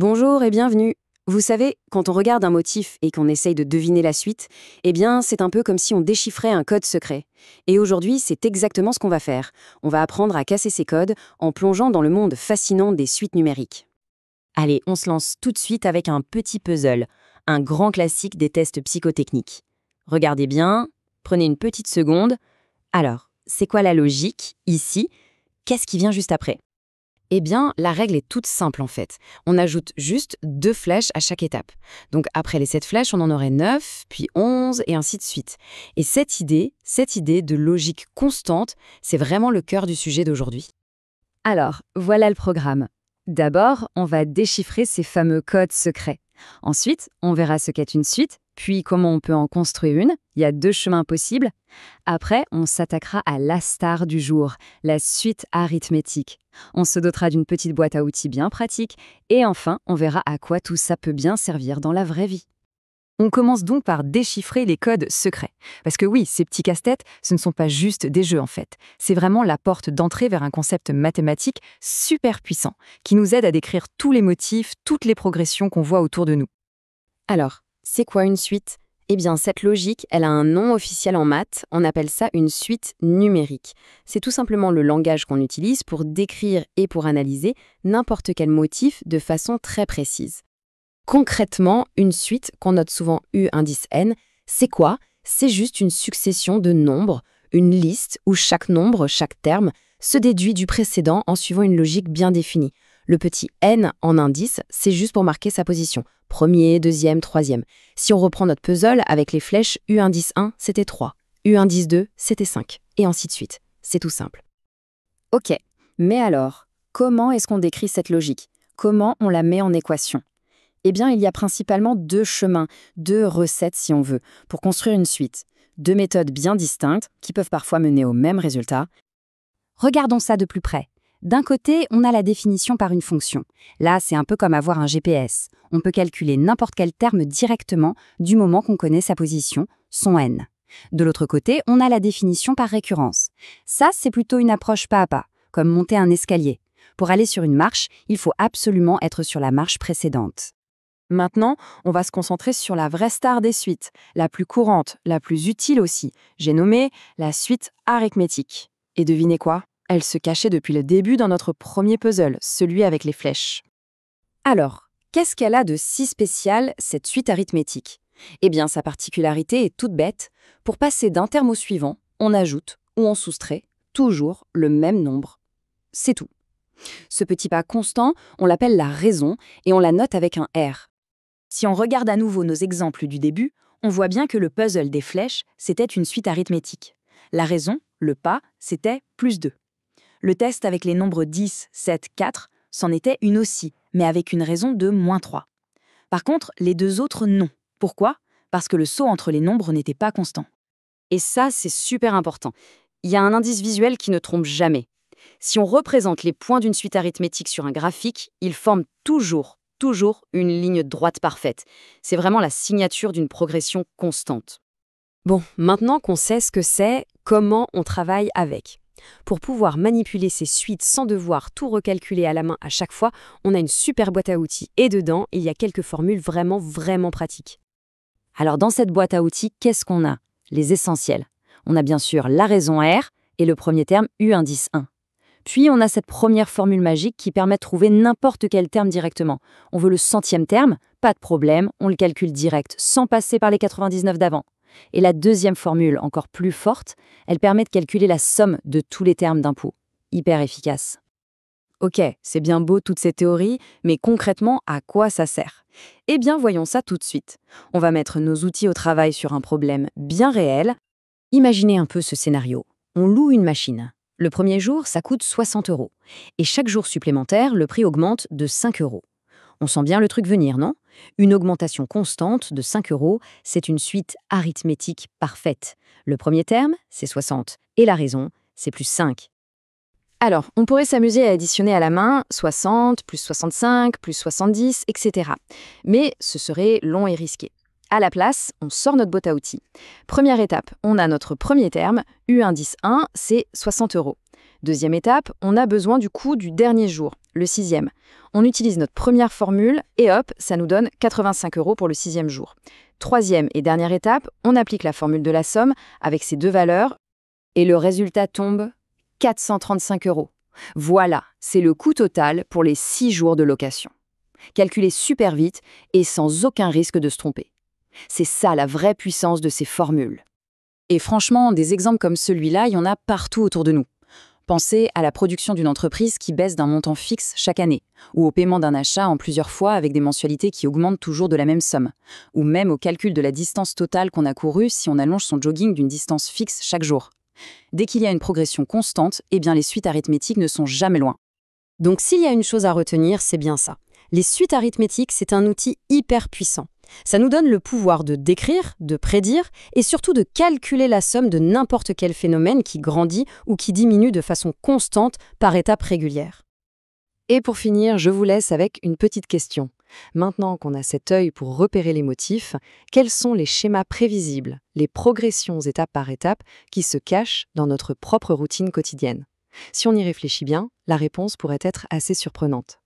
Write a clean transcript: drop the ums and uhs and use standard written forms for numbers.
Bonjour et bienvenue. Vous savez, quand on regarde un motif et qu'on essaye de deviner la suite, eh bien, c'est un peu comme si on déchiffrait un code secret. Et aujourd'hui, c'est exactement ce qu'on va faire. On va apprendre à casser ces codes en plongeant dans le monde fascinant des suites numériques. Allez, on se lance tout de suite avec un petit puzzle, un grand classique des tests psychotechniques. Regardez bien, prenez une petite seconde. Alors, c'est quoi la logique, ici? Qu'est-ce qui vient juste après? Eh bien, la règle est toute simple en fait. On ajoute juste 2 flèches à chaque étape. Donc après les 7 flèches, on en aurait 9, puis 11 et ainsi de suite. Et cette idée de logique constante, c'est vraiment le cœur du sujet d'aujourd'hui. Alors, voilà le programme. D'abord, on va déchiffrer ces fameux codes secrets. Ensuite, on verra ce qu'est une suite, puis comment on peut en construire une. Il y a 2 chemins possibles. Après, on s'attaquera à la star du jour, la suite arithmétique. On se dotera d'une petite boîte à outils bien pratique. Et enfin, on verra à quoi tout ça peut bien servir dans la vraie vie. On commence donc par déchiffrer les codes secrets. Parce que oui, ces petits casse-têtes, ce ne sont pas juste des jeux en fait. C'est vraiment la porte d'entrée vers un concept mathématique super puissant, qui nous aide à décrire tous les motifs, toutes les progressions qu'on voit autour de nous. Alors, c'est quoi une suite? Eh bien, cette logique, elle a un nom officiel en maths, on appelle ça une suite numérique. C'est tout simplement le langage qu'on utilise pour décrire et pour analyser n'importe quel motif de façon très précise. Concrètement, une suite, qu'on note souvent U indice n, c'est quoi? C'est juste une succession de nombres, une liste où chaque nombre, chaque terme, se déduit du précédent en suivant une logique bien définie. Le petit n en indice, c'est juste pour marquer sa position. Premier, deuxième, troisième. Si on reprend notre puzzle avec les flèches U indice 1, c'était 3. U indice 2, c'était 5. Et ainsi de suite. C'est tout simple. Ok, mais alors, comment est-ce qu'on décrit cette logique? Comment on la met en équation? Eh bien, il y a principalement 2 chemins, 2 recettes si on veut, pour construire une suite. 2 méthodes bien distinctes qui peuvent parfois mener au même résultat. Regardons ça de plus près. D'un côté, on a la définition par une fonction. Là, c'est un peu comme avoir un GPS. On peut calculer n'importe quel terme directement du moment qu'on connaît sa position, son n. De l'autre côté, on a la définition par récurrence. Ça, c'est plutôt une approche pas à pas, comme monter un escalier. Pour aller sur une marche, il faut absolument être sur la marche précédente. Maintenant, on va se concentrer sur la vraie star des suites, la plus courante, la plus utile aussi. J'ai nommé la suite arithmétique. Et devinez quoi? Elle se cachait depuis le début dans notre premier puzzle, celui avec les flèches. Alors, qu'est-ce qu'elle a de si spécial, cette suite arithmétique? Eh bien, sa particularité est toute bête. Pour passer d'un terme au suivant, on ajoute ou on soustrait toujours le même nombre. C'est tout. Ce petit pas constant, on l'appelle la raison et on la note avec un R. Si on regarde à nouveau nos exemples du début, on voit bien que le puzzle des flèches, c'était une suite arithmétique. La raison, le pas, c'était plus 2. Le test avec les nombres 10, 7, 4, c'en était une aussi, mais avec une raison de moins 3. Par contre, les 2 autres, non. Pourquoi? Parce que le saut entre les nombres n'était pas constant. Et ça, c'est super important. Il y a un indice visuel qui ne trompe jamais. Si on représente les points d'une suite arithmétique sur un graphique, ils forment toujours une ligne droite parfaite. C'est vraiment la signature d'une progression constante. Bon, maintenant qu'on sait ce que c'est, comment on travaille avec? Pour pouvoir manipuler ces suites sans devoir tout recalculer à la main à chaque fois, on a une super boîte à outils et dedans, il y a quelques formules vraiment pratiques. Alors dans cette boîte à outils, qu'est-ce qu'on a? Les essentiels. On a bien sûr la raison R et le premier terme U indice 1. Puis on a cette première formule magique qui permet de trouver n'importe quel terme directement. On veut le 100e terme, pas de problème, on le calcule direct sans passer par les 99 d'avant. Et la deuxième formule, encore plus forte, elle permet de calculer la somme de tous les termes d'un pot. Hyper efficace. Ok, c'est bien beau toutes ces théories, mais concrètement, à quoi ça sert? Eh bien, voyons ça tout de suite. On va mettre nos outils au travail sur un problème bien réel. Imaginez un peu ce scénario. On loue une machine. Le premier jour, ça coûte 60 €. Et chaque jour supplémentaire, le prix augmente de 5 €. On sent bien le truc venir, non? Une augmentation constante de 5 €, c'est une suite arithmétique parfaite. Le premier terme, c'est 60. Et la raison, c'est plus 5. Alors, on pourrait s'amuser à additionner à la main 60, plus 65, plus 70, etc. Mais ce serait long et risqué. À la place, on sort notre boîte à outils. Première étape, on a notre premier terme, U indice 1, c'est 60 €. Deuxième étape, on a besoin du coup du dernier jour, le 6e. On utilise notre première formule et hop, ça nous donne 85 € pour le 6e jour. Troisième et dernière étape, on applique la formule de la somme avec ces deux valeurs et le résultat tombe 435 €. Voilà, c'est le coût total pour les 6 jours de location. Calculé super vite et sans aucun risque de se tromper. C'est ça la vraie puissance de ces formules. Et franchement, des exemples comme celui-là, il y en a partout autour de nous. Pensez à la production d'une entreprise qui baisse d'un montant fixe chaque année, ou au paiement d'un achat en plusieurs fois avec des mensualités qui augmentent toujours de la même somme, ou même au calcul de la distance totale qu'on a courue si on allonge son jogging d'une distance fixe chaque jour. Dès qu'il y a une progression constante, eh bien les suites arithmétiques ne sont jamais loin. Donc s'il y a une chose à retenir, c'est bien ça. Les suites arithmétiques, c'est un outil hyper puissant. Ça nous donne le pouvoir de décrire, de prédire et surtout de calculer la somme de n'importe quel phénomène qui grandit ou qui diminue de façon constante par étapes régulières. Et pour finir, je vous laisse avec une petite question. Maintenant qu'on a cet œil pour repérer les motifs, quels sont les schémas prévisibles, les progressions étape par étape qui se cachent dans notre propre routine quotidienne? Si on y réfléchit bien, la réponse pourrait être assez surprenante.